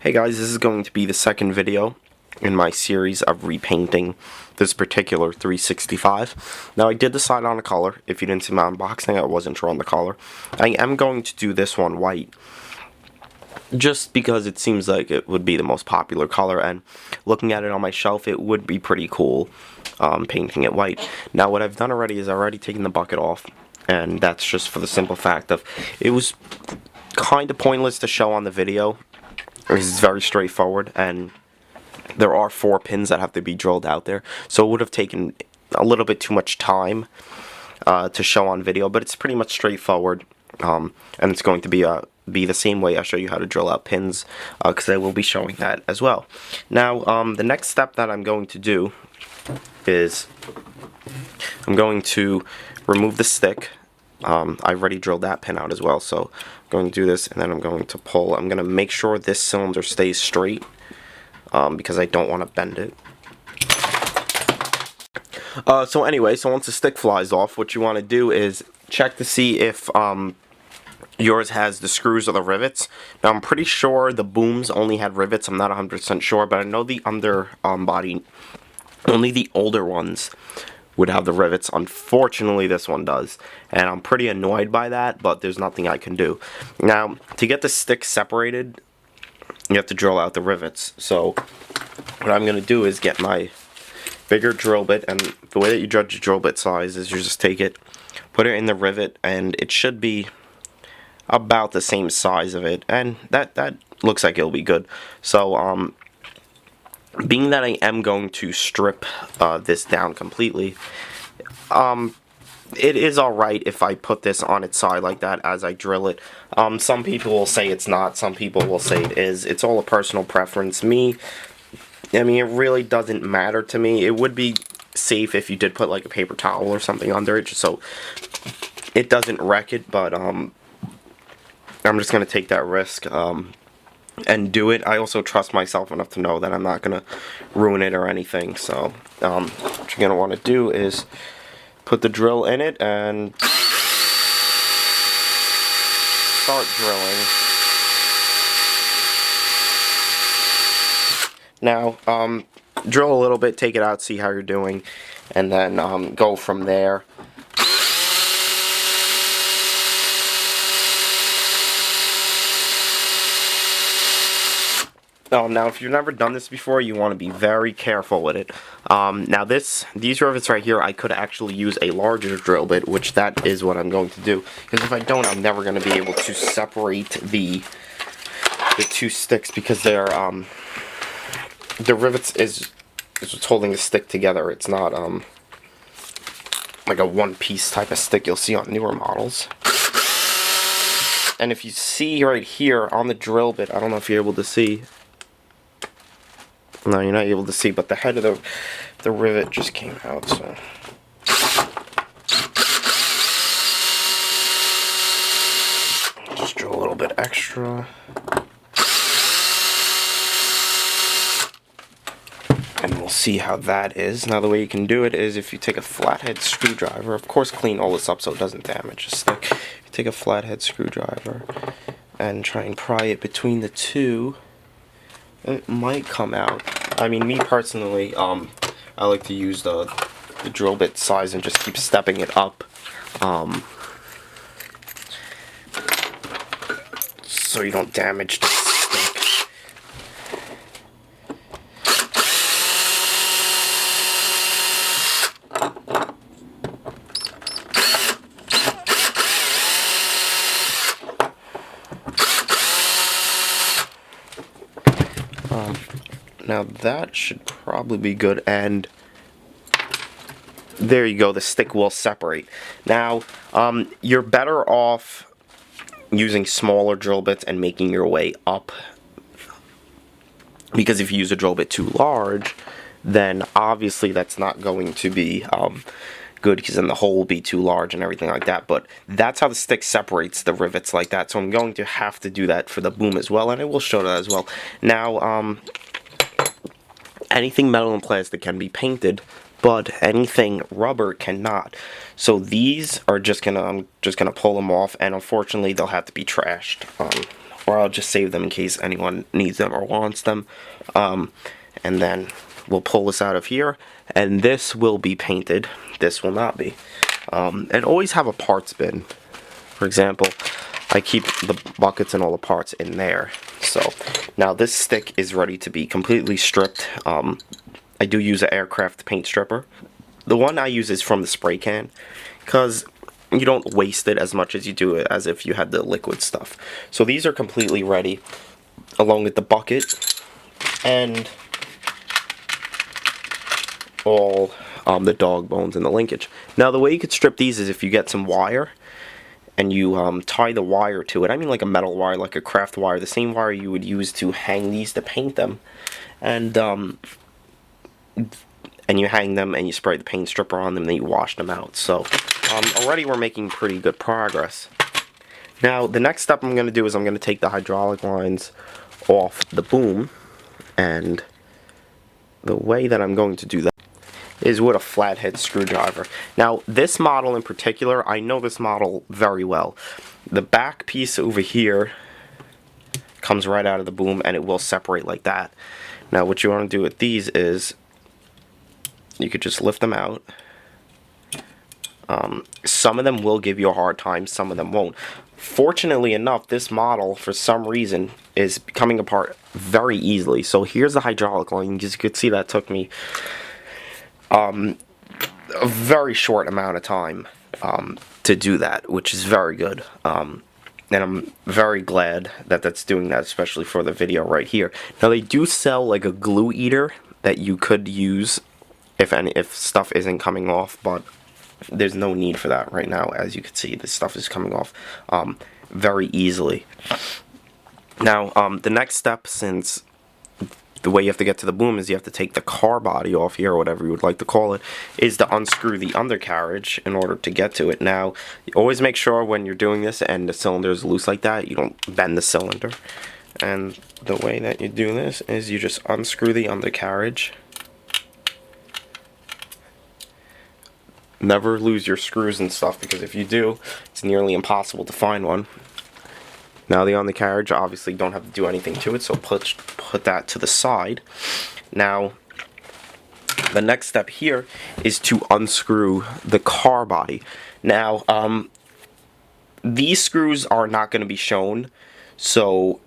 Hey guys, this is going to be the second video in my series of repainting this particular 365. Now I did decide on a color. If you didn't see my unboxing, I wasn't sure on the color. I am going to do this one white, just because it seems like it would be the most popular color, and looking at it on my shelf, it would be pretty cool painting it white. Now what I've done already is I've already taken the bucket off, and that's just for the simple fact of it was kind of pointless to show on the video. It's very straightforward, and there are 4 pins that have to be drilled out there, so it would have taken a little bit too much time to show on video, but it's pretty much straightforward, and it's going to be the same way I show you how to drill out pins, because I will be showing that as well. Now the next step that I'm going to do is I'm going to remove the stick. I've already drilled that pin out as well, so I'm going to do this, and then I'm going to pull. I'm going to make sure this cylinder stays straight, because I don't want to bend it. So anyway, so once the stick flies off, what you want to do is check to see if yours has the screws or the rivets. Now I'm pretty sure the booms only had rivets. I'm not 100% sure, but I know the under body, only the older ones would have the rivets. Unfortunately, this one does, and I'm pretty annoyed by that, but there's nothing I can do. Now, to get the stick separated, you have to drill out the rivets. So what I'm going to do is get my bigger drill bit, and the way that you judge your drill bit size is you just take it, put it in the rivet, and it should be about the same size of it, and that looks like it'll be good. So being that I am going to strip this down completely, it is alright if I put this on its side like that as I drill it. Some people will say it's not, some people will say it is. It's all a personal preference. I mean, it really doesn't matter to me. It would be safe if you did put like a paper towel or something under it, just so it doesn't wreck it, but I'm just going to take that risk and do it. I also trust myself enough to know that I'm not going to ruin it or anything. So what you're going to want to do is put the drill in it and start drilling. Now drill a little bit, take it out, see how you're doing, and then go from there. Now if you've never done this before, you want to be very careful with it. Now these rivets right here, I could actually use a larger drill bit, which that is what I'm going to do. Because if I don't, I'm never going to be able to separate the 2 sticks, because they're the rivets is what's holding the stick together. It's not like a one-piece type of stick you'll see on newer models. And if you see right here on the drill bit, I don't know if you're able to see. No, you're not able to see, but the head of the rivet just came out, so. Just drill a little bit extra. And we'll see how that is. Now the way you can do it is if you take a flathead screwdriver, of course clean all this up so it doesn't damage the stick. You take a flathead screwdriver and try and pry it between the 2. It might come out. I mean, me personally, I like to use the drill bit size and just keep stepping it up, so you don't damage the stick. Now that should probably be good, and there you go, the stick will separate. Now you're better off using smaller drill bits and making your way up, because if you use a drill bit too large, then obviously that's not going to be good, because then the hole will be too large and everything like that. But that's how the stick separates the rivets, like that. So I'm going to have to do that for the boom as well, and I will show that as well. Now anything metal and plastic can be painted, but anything rubber cannot. So these are just gonna, I'm just gonna pull them off, and unfortunately they'll have to be trashed. or I'll just save them in case anyone needs them or wants them. And then we'll pull this out of here, and this will be painted. This will not be. And always have a parts bin. For example, I keep the buckets and all the parts in there. So now this stick is ready to be completely stripped. I do use an aircraft paint stripper. The one I use is from the spray can, because you don't waste it as much as you do it as if you had the liquid stuff. So these are completely ready, along with the bucket and all the dog bones and the linkage. Now the way you could strip these is if you get some wire and you tie the wire to it. I mean like a metal wire, like a craft wire, the same wire you would use to hang these to paint them. And you hang them and you spray the paint stripper on them and then you wash them out. So already we're making pretty good progress. Now the next step I'm going to do is I'm going to take the hydraulic lines off the boom, and the way that I'm going to do that is with a flathead screwdriver. Now this model in particular, I know this model very well. The back piece over here comes right out of the boom and it will separate like that. Now what you want to do with these is you could just lift them out. Some of them will give you a hard time, some of them won't. Fortunately enough, this model, for some reason, is coming apart very easily. So here's the hydraulic line. As you can see, that took me a very short amount of time to do that, which is very good. And I'm very glad that that's doing that, especially for the video right here. Now they do sell like a glue eater that you could use if stuff isn't coming off, but there's no need for that right now. As you can see, this stuff is coming off very easily. Now the next step, since the way you have to get to the boom is you have to take the car body off here, or whatever you would like to call it, is to unscrew the undercarriage in order to get to it. Now, you always make sure when you're doing this and the cylinder is loose like that, you don't bend the cylinder. And the way that you do this is you just unscrew the undercarriage. Never lose your screws and stuff, because if you do, it's nearly impossible to find one. Now the undercarriage, obviously don't have to do anything to it, so put that to the side. Now the next step here is to unscrew the car body. Now these screws are not going to be shown, so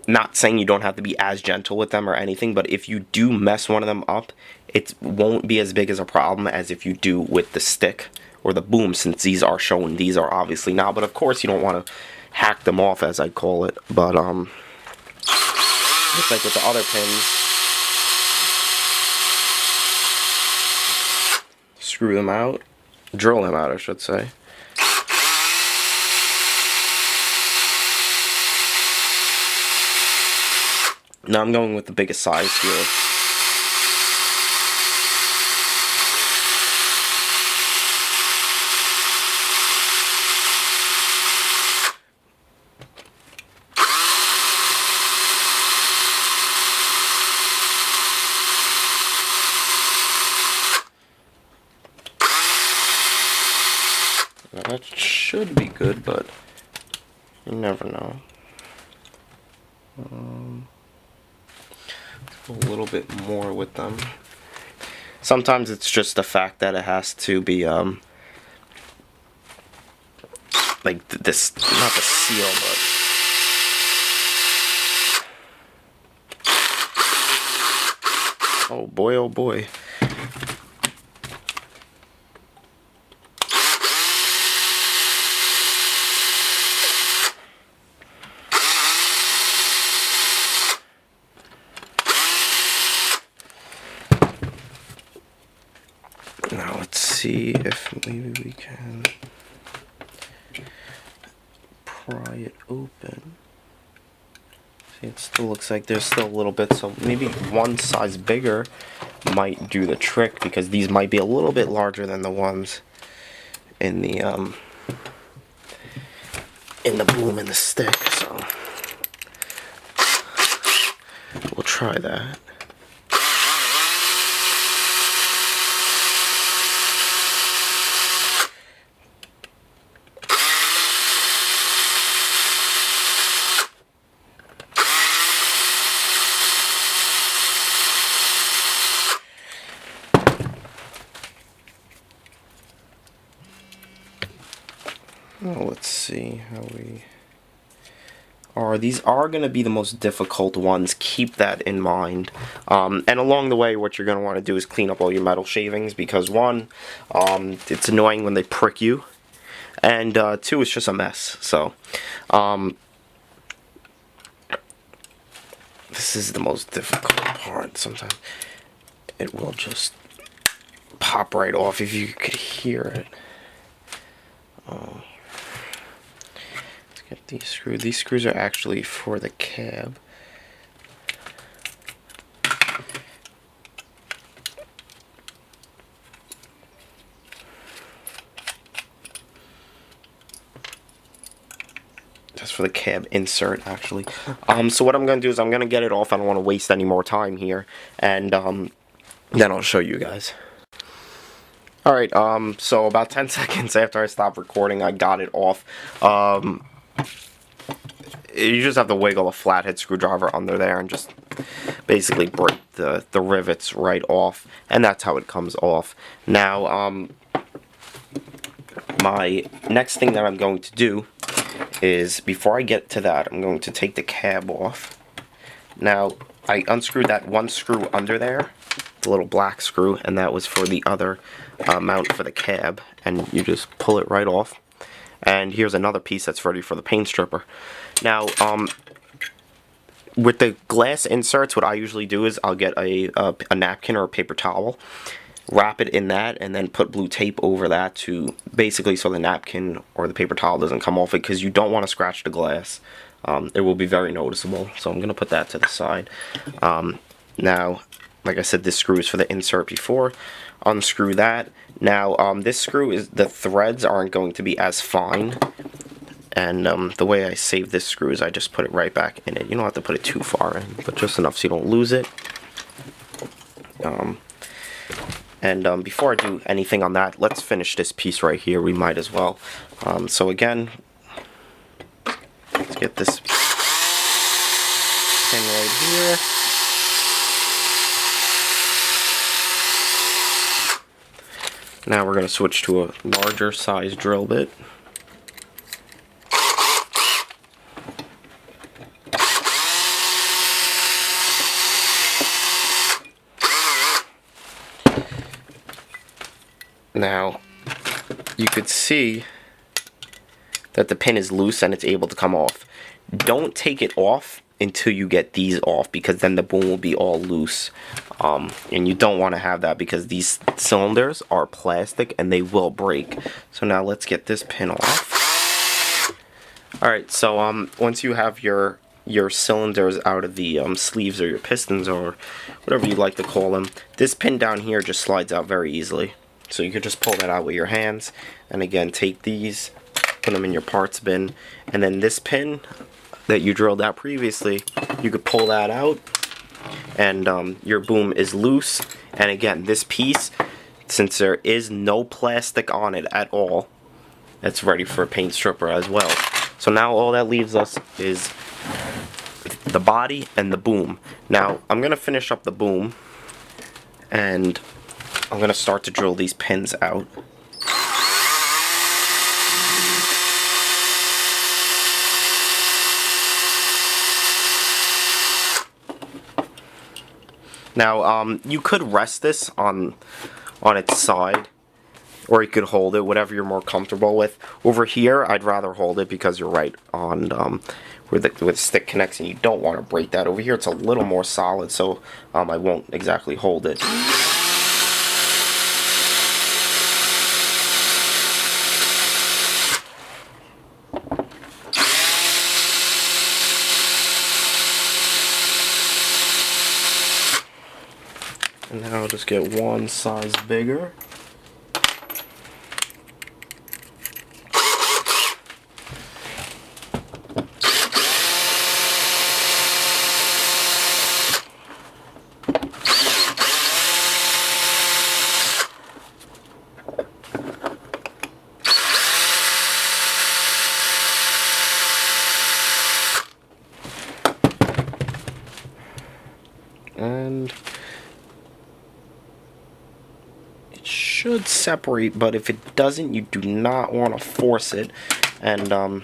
not saying you don't have to be as gentle with them or anything, but if you do mess one of them up, it won't be as big as a problem as if you do with the stick or the boom, since these are shown. These are obviously not, but of course you don't want to hack them off, as I call it. But just like with the other pins, screw them out, drill them out, I should say. Now I'm going with the biggest size here. Now that should be good, but you never know. A little bit more with them. Sometimes it's just the fact that it has to be like this, not the seal, but oh boy, oh boy. Now let's see if maybe we can pry it open. See, it still looks like there's still a little bit, so maybe one size bigger might do the trick, because these might be a little bit larger than the ones in the boom and the stick, so we'll try that. see how we are. These are going to be the most difficult ones. Keep that in mind. And along the way, what you're going to want to do is clean up all your metal shavings, because one, it's annoying when they prick you, and two, it's just a mess. So, this is the most difficult part. Sometimes it will just pop right off if you could hear it. Let's get these screws. These screws are actually for the cab. That's for the cab insert, actually. So what I'm going to do is I'm going to get it off. I don't want to waste any more time here. And then I'll show you guys. Alright, so about 10 seconds after I stopped recording, I got it off. You just have to wiggle a flathead screwdriver under there and just basically break the rivets right off. And that's how it comes off. Now, my next thing that I'm going to do is, before I get to that, I'm going to take the cab off. Now, I unscrewed that one screw under there, the little black screw, and that was for the other mount for the cab, and you just pull it right off. And here's another piece that's ready for the paint stripper. Now, with the glass inserts, what I usually do is I'll get a napkin or a paper towel, wrap it in that, and then put blue tape over that to basically so the napkin or the paper towel doesn't come off it, because you don't want to scratch the glass. It will be very noticeable. So I'm going to put that to the side. Now, like I said, this screw is for the insert before. Unscrew that. Now, this screw is, the threads aren't going to be as fine. And the way I save this screw is I just put it right back in it. You don't have to put it too far in, but just enough so you don't lose it. Before I do anything on that, let's finish this piece right here. We might as well. So again, let's get this pin right here. Now we're going to switch to a larger size drill bit. Now, you could see that the pin is loose and it's able to come off. Don't take it off until you get these off, because then the boom will be all loose. And you don't want to have that, because these cylinders are plastic and they will break. So now let's get this pin off. Alright, so once you have your cylinders out of the sleeves, or your pistons, or whatever you like to call them, this pin down here just slides out very easily. So you could just pull that out with your hands, and again, take these, put them in your parts bin, and then this pin that you drilled out previously, you could pull that out, and your boom is loose. And again, this piece, since there is no plastic on it at all, it's ready for a paint stripper as well. So now all that leaves us is the body and the boom. Now, I'm going to finish up the boom, and I'm going to start to drill these pins out. Now, you could rest this on its side, or you could hold it, whatever you're more comfortable with. Over here, I'd rather hold it, because you're right on where the stick connects, and you don't want to break that. Over here, it's a little more solid, so I won't exactly hold it. And now I'll just get one size bigger. And it should separate, but if it doesn't, you do not want to force it, and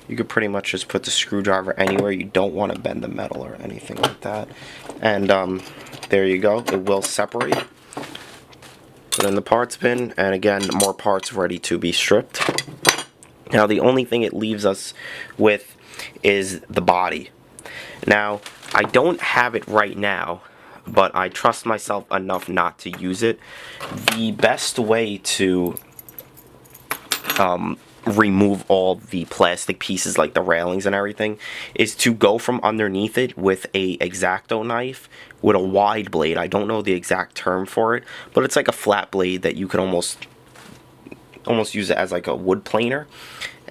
you could pretty much just put the screwdriver anywhere. You don't want to bend the metal or anything like that. And there you go. It will separate. Put in the parts bin, and again, more parts ready to be stripped. Now the only thing it leaves us with is the body. Now, I don't have it right now, but I trust myself enough not to use it. The best way to remove all the plastic pieces like the railings and everything is to go from underneath it with a X-Acto knife with a wide blade. I don't know the exact term for it, but it's like a flat blade that you could almost use it as like a wood planer,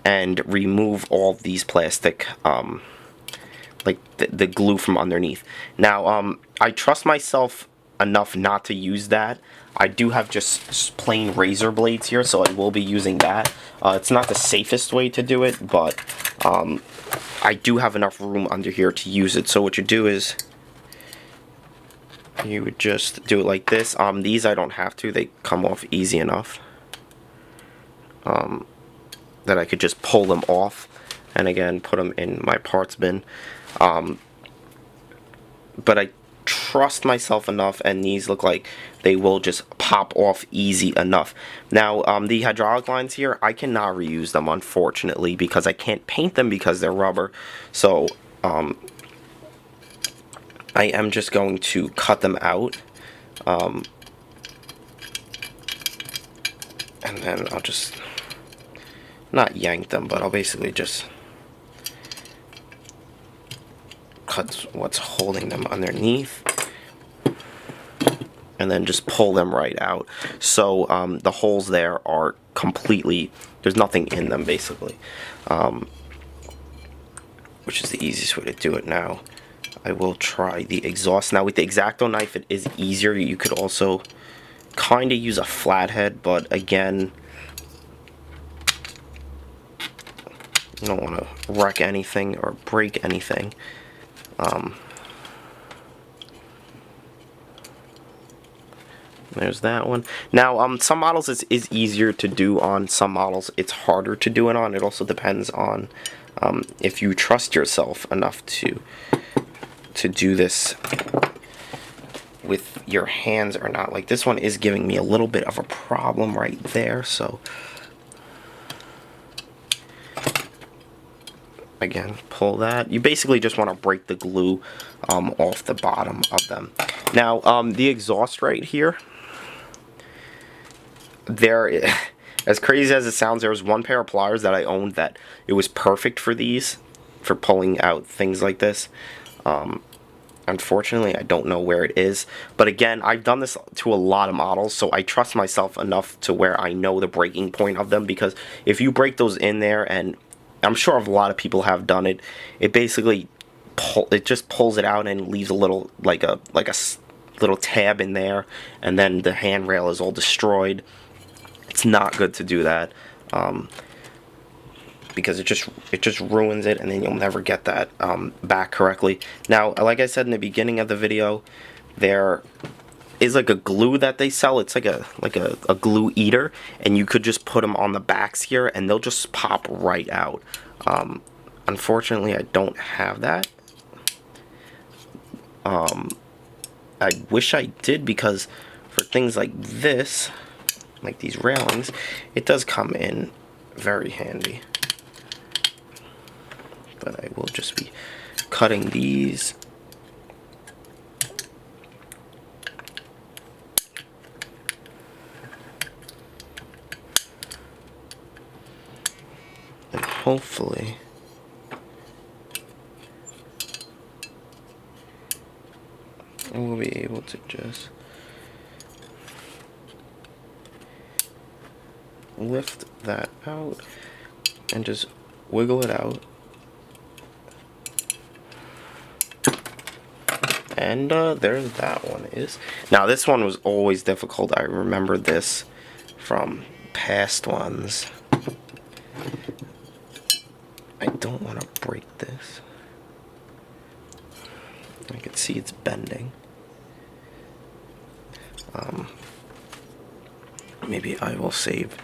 and remove all these plastic like the glue from underneath. Now I trust myself enough not to use that. I do have just plain razor blades here, so I will be using that. It's not the safest way to do it, but I do have enough room under here to use it. So what you do is you would just do it like this. These I don't have to, they come off easy enough that I could just pull them off and again put them in my parts bin. But I trust myself enough, and these look like they will just pop off easy enough. Now the hydraulic lines here, I cannot reuse them unfortunately because I can't paint them because they're rubber. So I am just going to cut them out, and then I'll just not yank them, but I'll basically just cut what's holding them underneath and then just pull them right out. So the holes there are completely, there's nothing in them basically, which is the easiest way to do it. Now I will try the exhaust. Now with the X-Acto knife it is easier. You could also kind of use a flathead, but again, you don't want to wreck anything or break anything. There's that one. Now, some models is easier to do on, some models it's harder to do it on. It also depends on if you trust yourself enough to do this with your hands or not. Like this one is giving me a little bit of a problem right there, so again, pull that. You basically just want to break the glue off the bottom of them. Now, the exhaust right here, as crazy as it sounds, there was one pair of pliers that I owned that it was perfect for these, for pulling out things like this. Unfortunately, I don't know where it is, but again, I've done this to a lot of models, so I trust myself enough to where I know the breaking point of them, because if you break those in there, and I'm sure a lot of people have done it, it basically just pulls it out and leaves a little like a little tab in there, and then the handrail is all destroyed. It's not good to do that, because it just ruins it, and then you'll never get that back correctly. Now, like I said in the beginning of the video, there is like a glue that they sell. It's like a glue eater, and you could just put them on the backs here, and they'll just pop right out. Unfortunately, I don't have that. I wish I did, because for things like this, like these railings, it does come in very handy. But I will just be cutting these. And hopefully I will be able to just lift that out and just wiggle it out. And there's that one is. Now this one was always difficult. I remember this from past ones. I don't want to break this. I can see it's bending. Maybe I will save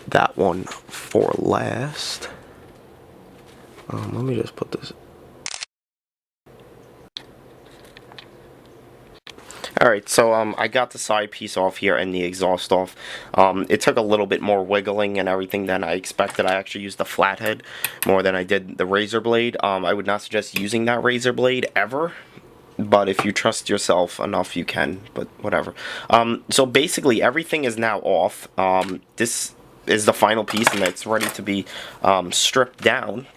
that one for last. Let me just put this. Alright, so I got the side piece off here and the exhaust off. It took a little bit more wiggling and everything than I expected. I actually used the flathead more than I did the razor blade. I would not suggest using that razor blade ever, but if you trust yourself enough, you can, but whatever. So basically, everything is now off. This is the final piece, and it's ready to be stripped down,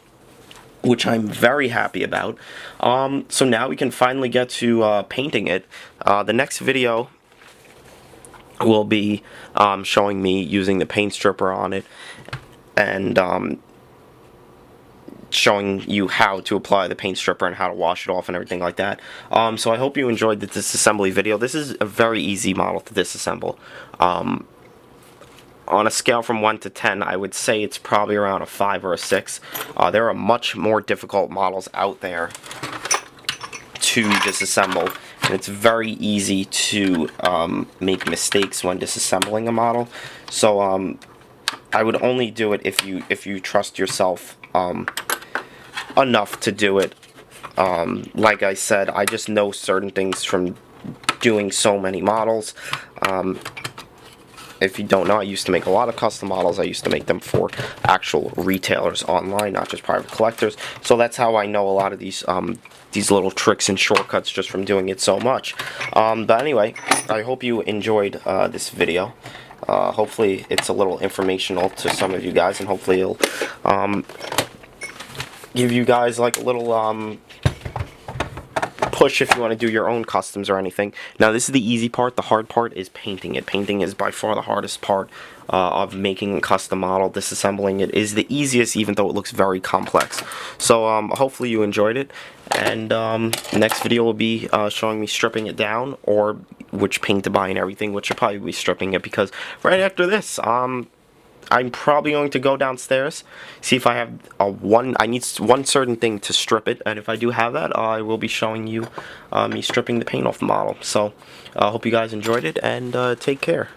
which I'm very happy about. So now we can finally get to painting it. The next video will be showing me using the paint stripper on it and showing you how to apply the paint stripper and how to wash it off and everything like that. So I hope you enjoyed the disassembly video. This is a very easy model to disassemble. On a scale from 1 to 10, I would say it's probably around a 5 or a 6. There are much more difficult models out there to disassemble, and it's very easy to make mistakes when disassembling a model. So I would only do it if you trust yourself enough to do it. Like I said, I just know certain things from doing so many models. If you don't know, I used to make a lot of custom models. I used to make them for actual retailers online, not just private collectors. So that's how I know a lot of these little tricks and shortcuts just from doing it so much. But anyway, I hope you enjoyed this video. Hopefully it's a little informational to some of you guys, and hopefully it'll give you guys like a little push if you want to do your own customs or anything. Now this is the easy part. The hard part is painting it. Painting is by far the hardest part of making a custom model. Disassembling it is the easiest, even though it looks very complex. So hopefully you enjoyed it, and next video will be showing me stripping it down, or which paint to buy and everything, which will probably be stripping it, because right after this I'm probably going to go downstairs, see if I have I need one certain thing to strip it, and if I do have that, I will be showing you me stripping the paint off the model. So I hope you guys enjoyed it, and take care.